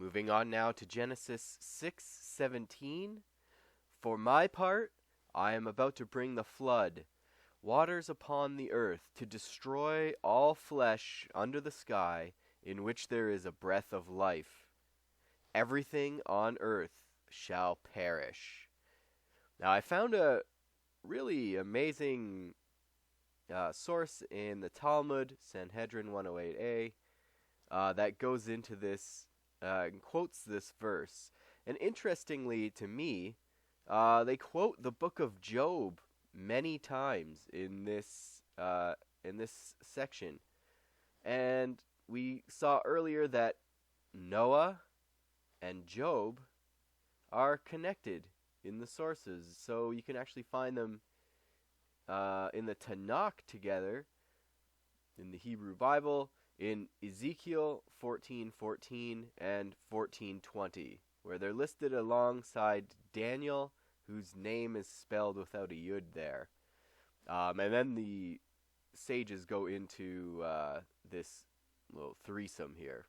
Moving on now to Genesis 6:17. For my part, I am about to bring the flood, waters upon the earth, to destroy all flesh under the sky, in which there is a breath of life. Everything on earth shall perish. Now, I found a really amazing source in the Talmud, Sanhedrin 108a, that goes into this and quotes this verse. And interestingly to me, they quote the book of Job many times in this section. And we saw earlier that Noah and Job are connected in the sources, so you can actually find them in the Tanakh together in the Hebrew Bible in Ezekiel 14:14 and 14:20, where they're listed alongside Daniel, whose name is spelled without a yud there. And then the sages go into this little threesome here.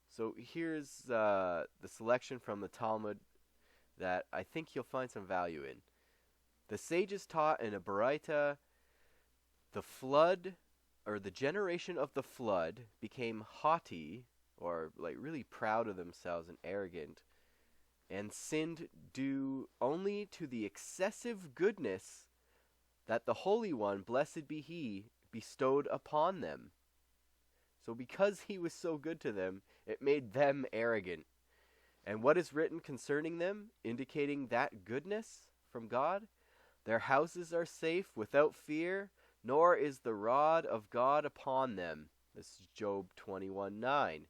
So here's the selection from the Talmud that I think you'll find some value in. The sages taught in a beresheit, the flood, or the generation of the flood, became haughty, or like really proud of themselves and arrogant, and sinned due only to the excessive goodness that the Holy One, blessed be He, bestowed upon them. So because He was so good to them, it made them arrogant. And what is written concerning them, indicating that goodness from God? Their houses are safe without fear, nor is the rod of God upon them. This is Job 21:9.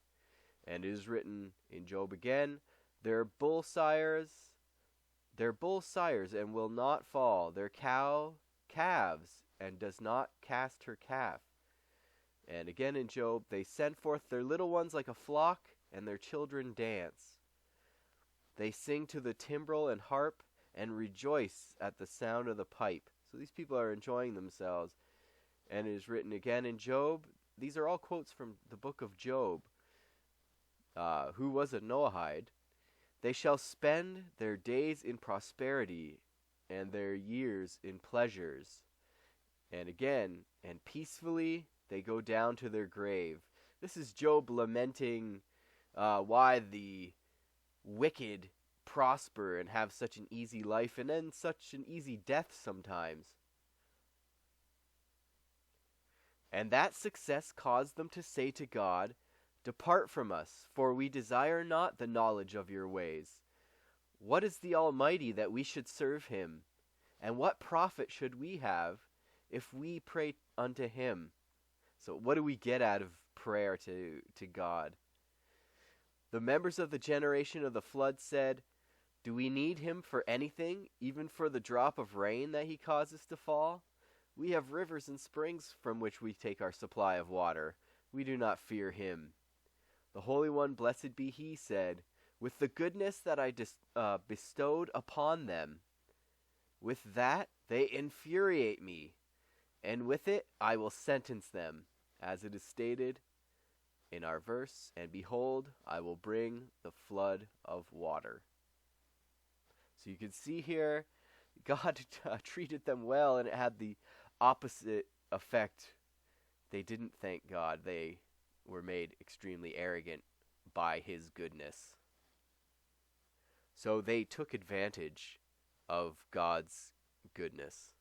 And it is written in Job again, their bull sires and will not fall, their cow calves and does not cast her calf. And again in Job, they send forth their little ones like a flock, and their children dance. They sing to the timbrel and harp, and rejoice at the sound of the pipe. So these people are enjoying themselves. And it is written again in Job. These are all quotes from the book of Job, who was a Noahide. They shall spend their days in prosperity, and their years in pleasures. And again, and peacefully they go down to their grave. This is Job lamenting why the wicked prosper and have such an easy life, and then such an easy death sometimes. And that success caused them to say to God, depart from us, for we desire not the knowledge of your ways. What is the Almighty that we should serve Him? And what profit should we have if we pray unto Him? So what do we get out of prayer to God? The members of the generation of the flood said, do we need Him for anything, even for the drop of rain that He causes to fall? We have rivers and springs from which we take our supply of water. We do not fear Him. The Holy One, blessed be He, said, with the goodness that I bestowed upon them, with that they infuriate me, and with it I will sentence them, as it is stated in our verse, and behold, I will bring the flood of water. So you can see here, God treated them well, and it had the opposite effect. They didn't thank God. They were made extremely arrogant by His goodness. So they took advantage of God's goodness.